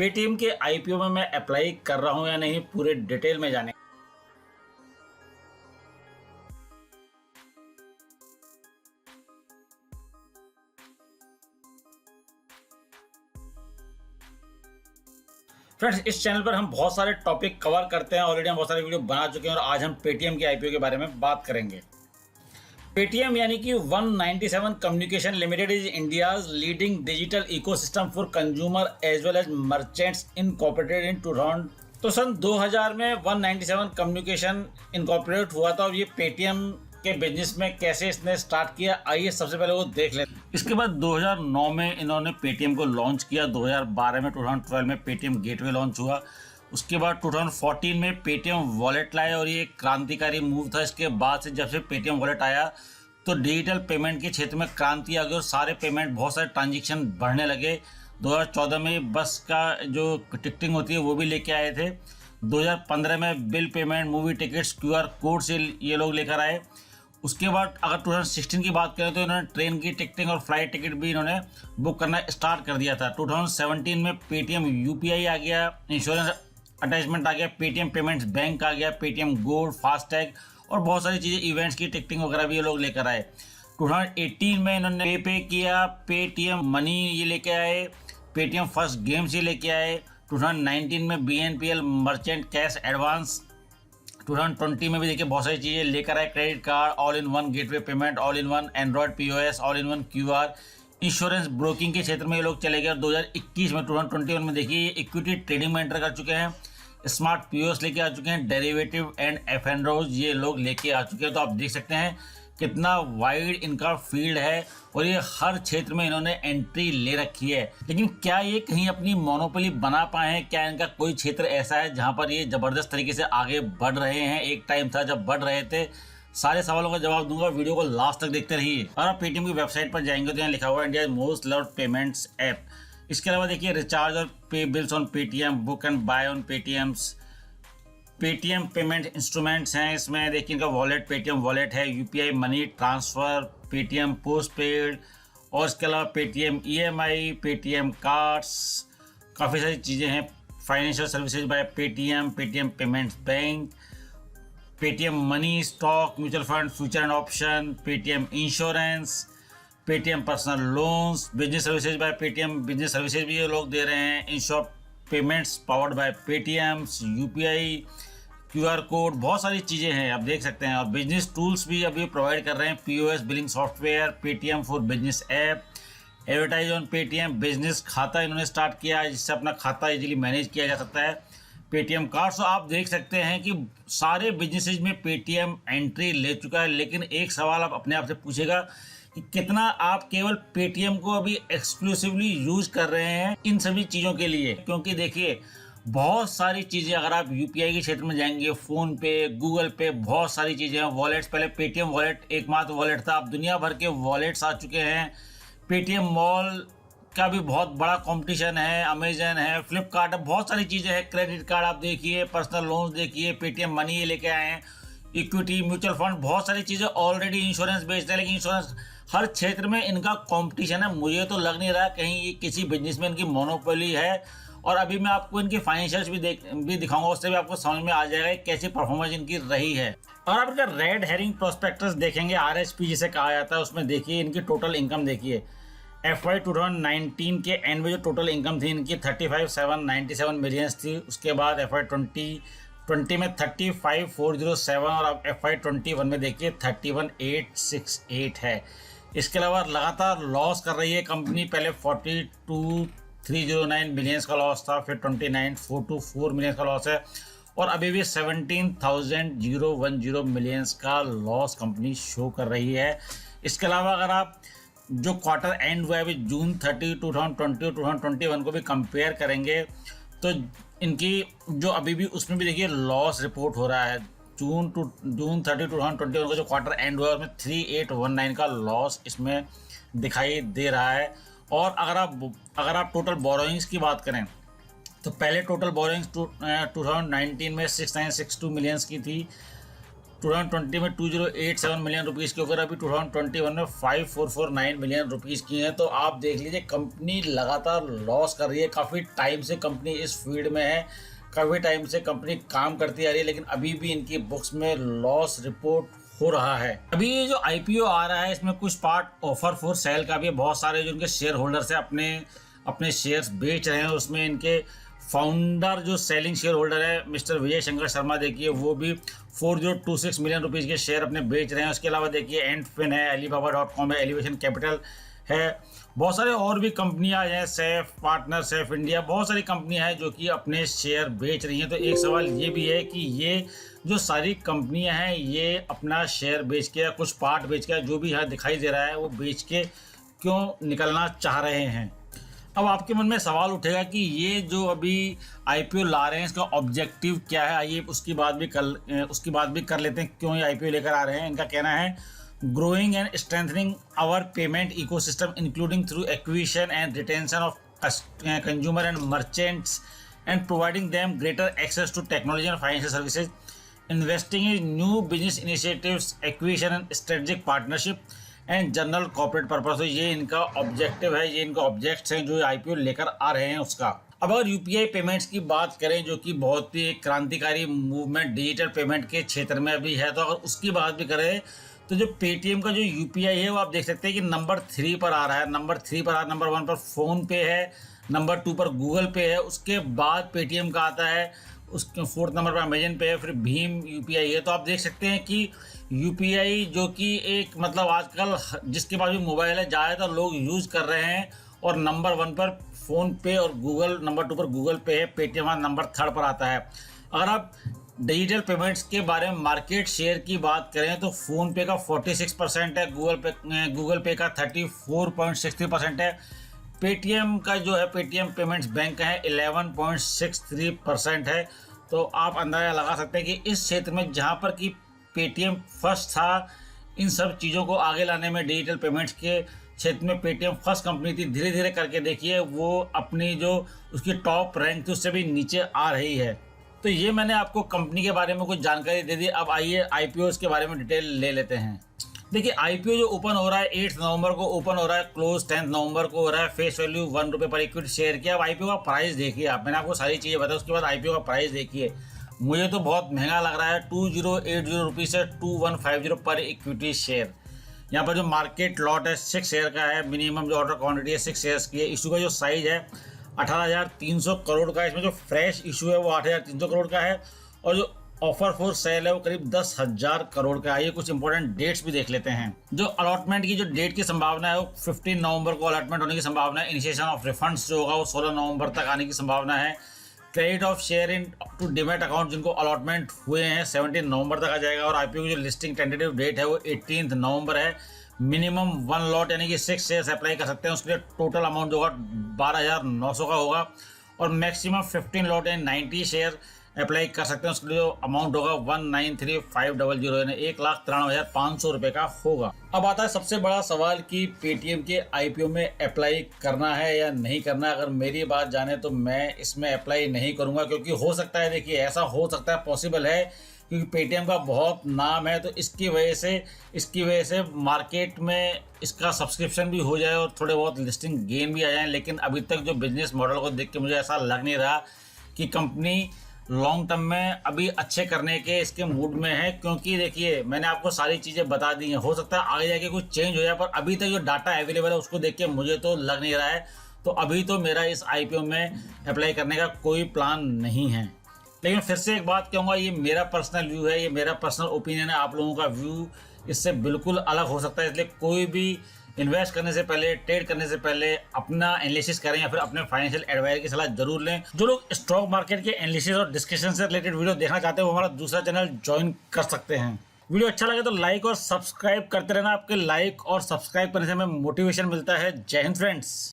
Paytm के IPO में मैं अप्लाई कर रहा हूं या नहीं, पूरे डिटेल में जाने। फ्रेंड्स, इस चैनल पर हम बहुत सारे टॉपिक कवर करते हैं। ऑलरेडी हम बहुत सारे वीडियो बना चुके हैं और आज हम पेटीएम के आईपीओ के बारे में बात करेंगे। पेटीएम यानी कि 197 communication limited is India's leading digital ecosystem for consumer as well as merchants incorporated in 2000। तो सन 2000 में 197 कम्युनिकेशन इनकॉर्पोरेट हुआ था और ये पेटीएम के बिजनेस में कैसे इसने स्टार्ट किया, आइए सबसे पहले वो देख लेते हैं। इसके बाद 2009 में इन्होंने पेटीएम को लॉन्च किया। 2012 में 2012 में पेटीएम गेटवे लॉन्च हुआ। उसके बाद 2014 में पेटीएम वॉलेट लाए और ये एक क्रांतिकारी मूव था। इसके बाद से जब से पेटीएम वॉलेट आया तो डिजिटल पेमेंट के क्षेत्र में क्रांति आ गई और सारे पेमेंट, बहुत सारे ट्रांजेक्शन बढ़ने लगे। 2014 में बस का जो टिकटिंग होती है वो भी लेके आए थे। 2015 में bill payment, movie tickets, QR code से ये लोग लेकर आए। उसके बाद अगर 2016 की बात करें तो इन्होंने ट्रेन की टिकटिंग और फ्लाइट टिकट भी इन्होंने बुक करना स्टार्ट कर दिया था। 2017 में पेटीएम यूपीआई आ गया, इंश्योरेंस अटैचमेंट आ गया, पेटीएम पेमेंट्स बैंक आ गया, पेटीएम गोल्ड, फास्टैग और बहुत सारी चीज़ें, इवेंट्स की टिकटिंग वगैरह भी ये लोग लेकर आए। 2018 में इन्होंने पे किया, पेटीएम मनी ये लेके आए, पेटीएम फर्स्ट गेम्स ये लेके आए। 2019 में बीएनपीएल मर्चेंट कैश एडवांस। 2020 में भी देखिए बहुत सारी चीज़ें लेकर आए, credit card, all in one gateway payment, all in one Android POS, all in one QR, insurance broking के क्षेत्र में ये लोग चले गए। और 2021 में 2021 में देखिए ये इक्विटी ट्रेडिंग में एंटर कर चुके हैं, स्मार्ट पीओएस लेके आ चुके हैं, डेरिवेटिव एंड एफएनओज ये लोग लेके आ चुके हैं। तो आप देख सकते हैं कितना वाइड इनका फील्ड है और ये हर क्षेत्र में इन्होंने एंट्री ले रखी है। लेकिन क्या ये कहीं अपनी मोनोपोली बना पाए हैं? क्या इनका कोई क्षेत्र ऐसा है जहां पर ये जबरदस्त तरीके से आगे बढ़ रहे हैं? एक टाइम था जब बढ़ रहे थे। सारे सवालों का जवाब दूंगा, वीडियो को लास्ट तक देखते रहिए। और आप पेटीएम की वेबसाइट पर जाएंगे तो यहाँ लिखा हुआ है India most loved payments app. इसके अलावा देखिए रिचार्ज और pay bills on Paytm, book and buy on Paytm's, Paytm payment instruments हैं। इसमें देखिए इनका वॉलेट, पेटीएम वॉलेट है, UPI money transfer, Paytm postpaid और इसके अलावा पेटीएम ईएमआई, पेटीएम कार्ड्स, काफ़ी सारी चीज़ें हैं। Financial services by Paytm, Paytm payments bank, Paytm money, stock, mutual fund, future and option, Paytm insurance, Paytm personal loans, business services by Paytm, business services भी ये लोग दे रहे हैं। Ensure payments powered by Paytm, UPI, QR code, बहुत सारी चीज़ें हैं आप देख सकते हैं। और बिजनेस टूल्स भी अभी प्रोवाइड कर रहे हैं, POS billing software, Paytm for business app, advertise on Paytm, business खाता इन्होंने स्टार्ट किया है जिससे अपना खाता इजीली मैनेज किया जा सकता है, पेटीएम कार्ड। तो आप देख सकते हैं कि सारे बिजनेसेज में पेटीएम एंट्री ले चुका है। लेकिन एक सवाल आप अपने आप से पूछेगा कि कितना आप केवल पेटीएम को अभी एक्सक्लूसिवली यूज कर रहे हैं इन सभी चीज़ों के लिए? क्योंकि देखिए बहुत सारी चीज़ें, अगर आप यूपीआई के क्षेत्र में जाएंगे, फ़ोन पे, गूगल पे, बहुत सारी चीज़ें हैं। वॉलेट्स, पहले पेटीएम वॉलेट एकमात्र वॉलेट था, अब दुनिया भर के वॉलेट्स आ चुके हैं। पेटीएम मॉल का भी बहुत बड़ा कंपटीशन है, अमेजन है, फ्लिपकार्ट है, बहुत सारी चीज़ें हैं। क्रेडिट कार्ड आप देखिए, पर्सनल लोन्स देखिए, पेटीएम मनी ये लेके आए हैं, इक्विटी, म्यूचुअल फंड, बहुत सारी चीज़ें ऑलरेडी। इंश्योरेंस बेचते हैं, लेकिन इंश्योरेंस हर क्षेत्र में इनका कंपटीशन है। मुझे तो लग नहीं रहा कहीं ये किसी बिजनेस में इनकी मोनोपोली है। और अभी मैं आपको इनके फाइनेंशियल्स भी दिखाऊंगा, उससे भी आपको समझ में आ जाएगा कैसी परफॉर्मेंस इनकी रही है। और आप इनका रेड हेरिंग प्रोस्पेक्टस देखेंगे, आरएसपी जिसे कहा जाता है, उसमें देखिए इनकी टोटल इनकम देखिए। FY 2019 के एंड में जो टोटल इनकम थी इनकी 35,797 मिलियंस थी। उसके बाद FY 2020 में 35,407 और अब FY 21 में देखिए 31,868 है। इसके अलावा लगातार लॉस कर रही है कंपनी। पहले 42,309 मिलियंस का लॉस था, फिर 29,424 मिलियंस का लॉस है और अभी भी 17,010 मिलियंस का लॉस कंपनी शो कर रही है। इसके अलावा अगर आप जो क्वार्टर एंड हुआ है अभी जून 30, 2020 और 2021 को भी कंपेयर करेंगे तो इनकी जो अभी भी उसमें भी देखिए लॉस रिपोर्ट हो रहा है। जून 30, 2021 का जो क्वार्टर एंड हुआ है उसमें 3819 का लॉस इसमें दिखाई दे रहा है। और अगर आप टोटल बोरोइंग्स की बात करें तो पहले टोटल बोरोइंग्स 2019 में 6962 मिलियंस की थी। 2020 में 2087 मिलियन रुपीज़ की होकर अभी 2021 में 5449 मिलियन रुपीज़ की है। तो आप देख लीजिए कंपनी लगातार लॉस कर रही है। काफ़ी टाइम से कंपनी इस फील्ड में है, काफ़ी टाइम से कंपनी काम करती आ रही है, लेकिन अभी भी इनकी बुक्स में लॉस रिपोर्ट हो रहा है। अभी ये जो IPO आ रहा है इसमें कुछ पार्ट ऑफर फॉर सेल का भी है। बहुत सारे जो इनके शेयर होल्डर्स हैं अपने शेयर्स बेच रहे हैं। उसमें इनके फाउंडर जो सेलिंग शेयर होल्डर है मिस्टर विजय शंकर शर्मा, देखिए वो भी 4026 मिलियन रुपीज़ के शेयर अपने बेच रहे हैं। उसके अलावा देखिए एंडफिन है, alibaba.com है, एलिवेशन कैपिटल है, बहुत सारे और भी कंपनियां हैं, सेफ पार्टनर, सेफ इंडिया, बहुत सारी कंपनियां हैं जो कि अपने शेयर बेच रही हैं। तो एक सवाल ये भी है कि ये जो सारी कंपनियां हैं ये अपना शेयर बेच के या कुछ पार्ट बेच के, जो भी यहाँ दिखाई दे रहा है वो बेच के क्यों निकलना चाह रहे हैं। अब आपके मन में सवाल उठेगा कि ये जो अभी IPO ला रहे हैं इसका ऑब्जेक्टिव क्या है। आइए उसकी बात भी कर लेते हैं, क्यों ये IPO लेकर आ रहे हैं। इनका कहना है growing and strengthening our payment ecosystem including through acquisition and retention of consumer and merchants and providing them greater access to technology and financial services, investing in new business initiatives, acquisition and strategic partnership and general corporate purpose। तो ये इनका objective है, ये इनका objects हैं जो IPO लेकर आ रहे हैं उसका। अब अगर UPI पेमेंट्स की बात करें जो कि बहुत ही क्रांतिकारी मूवमेंट डिजिटल पेमेंट के क्षेत्र में अभी है, तो अगर उसकी बात भी करें तो जो पेटीएम का जो UPI है वो आप देख सकते हैं कि नंबर 3 पर आ रहा है। नंबर 1 पर फ़ोन पे है, नंबर 2 पर गूगल पे है, उसके बाद पेटीएम का आता है, उसके 4th नंबर पर अमेजन पे है, फिर भीम UPI है। तो आप देख सकते हैं कि UPI जो कि एक मतलब आजकल जिसके पास भी मोबाइल है ज़्यादातर लोग यूज़ कर रहे हैं। और नंबर 1 पर फ़ोन पे और गूगल, नंबर 2 पर गूगल पे है, पेटीएम नंबर 3rd पर आता है। अगर आप डिजिटल पेमेंट्स के बारे में मार्केट शेयर की बात करें तो फ़ोनपे का 46% है, गूगल पे का 34.63% है, पेटीएम का जो है पेटीएम पेमेंट्स बैंक का है 11.63% है। तो आप अंदाज़ा लगा सकते हैं कि इस क्षेत्र में जहां पर कि पेटीएम फर्स्ट था इन सब चीज़ों को आगे लाने में, डिजिटल पेमेंट्स के क्षेत्र में पेटीएम फर्स्ट कंपनी थी, धीरे धीरे करके देखिए वो अपनी जो उसकी टॉप रैंक थी उससे भी नीचे आ रही है। तो ये मैंने आपको कंपनी के बारे में कुछ जानकारी दे दी। अब आइए IPO के बारे में डिटेल ले लेते हैं। देखिए IPO जो ओपन हो रहा है 8 नवंबर को ओपन हो रहा है, क्लोज 10 नवंबर को हो रहा है, फेस वैल्यू 1 रुपये पर इक्विटी शेयर किया। अब IPO का प्राइस देखिए आप, मैंने आपको सारी चीज़ें बताई, उसके बाद IPO का प्राइस देखिए। मुझे तो बहुत महंगा लग रहा है, 2080 रुपीज़ से 2150 पर इक्विटी शेयर। यहाँ पर जो मार्केट लॉट है 6 शेयर का है, मिनिमम जो ऑर्डर क्वान्टिटी है 6 शेयर्स की है। इशू का जो साइज है 18,300 करोड़ का है। इसमें जो फ्रेश इशू है वो 8,300 करोड़ का है और जो ऑफर फॉर सेल है वो करीब 10,000 करोड़ का है। ये कुछ इंपॉर्टेंट डेट्स भी देख लेते हैं। जो अलॉटमेंट की जो डेट की संभावना है वो 15 नवंबर को अलॉटमेंट होने की संभावना है। इनिशिएशन ऑफ रिफंड्स जो होगा वो 16 नवंबर तक आने की संभावना है। Credit of share into demat account जिनको अलॉटमेंट हुए हैं 17 नवंबर तक आ जाएगा। और IPO की जो लिस्टिंग टेंटेटिव डेट है वो 18 नवंबर है। मिनिमम 1 लॉट यानी कि 6 शेयर्स अप्लाई कर सकते हैं, उसके लिए टोटल अमाउंट जो होगा 12,900 का होगा। और मैक्सिमम 15 लॉट यानी 90 शेयर अप्लाई कर सकते हैं, उसके लिए जो अमाउंट होगा 1,93,500 यानी 1,93,500 रुपये का होगा। अब आता है सबसे बड़ा सवाल कि पेटीएम के IPO में अप्लाई करना है या नहीं करना है। अगर मेरी बात जाने तो मैं इसमें अप्लाई नहीं करूँगा, क्योंकि हो सकता है, देखिए ऐसा हो सकता है, पॉसिबल है, क्योंकि पेटीएम का बहुत नाम है। तो इसकी वजह से मार्केट में इसका सब्सक्रिप्शन भी हो जाए और थोड़े बहुत लिस्टिंग गेन भी आ जाए। लेकिन अभी तक जो बिजनेस मॉडल को देख के मुझे ऐसा लग नहीं रहा कि कंपनी लॉन्ग टर्म में अभी अच्छे करने के इसके मूड में है। क्योंकि देखिए मैंने आपको सारी चीज़ें बता दी हैं, हो सकता है आगे जाके कुछ चेंज हो जाए, पर अभी तक जो डाटा अवेलेबल है उसको देख के मुझे तो लग नहीं रहा है। तो अभी तो मेरा इस IPO में अप्लाई करने का कोई प्लान नहीं है। लेकिन फिर से एक बात कहूँगा, ये मेरा पर्सनल व्यू है, ये मेरा पर्सनल ओपिनियन है। आप लोगों का व्यू इससे बिल्कुल अलग हो सकता है। इसलिए कोई भी इन्वेस्ट करने से पहले, ट्रेड करने से पहले अपना एनालिसिस करें या फिर अपने फाइनेंशियल एडवाइजर की सलाह जरूर लें। जो लोग स्टॉक मार्केट के एनालिसिस और डिस्कशन से रिलेटेड वीडियो देखना चाहते हैं वो हमारा दूसरा चैनल ज्वाइन कर सकते हैं। वीडियो अच्छा लगे तो लाइक और सब्सक्राइब करते रहना। आपके लाइक और सब्सक्राइब करने से हमें मोटिवेशन मिलता है। जय हिंद फ्रेंड्स।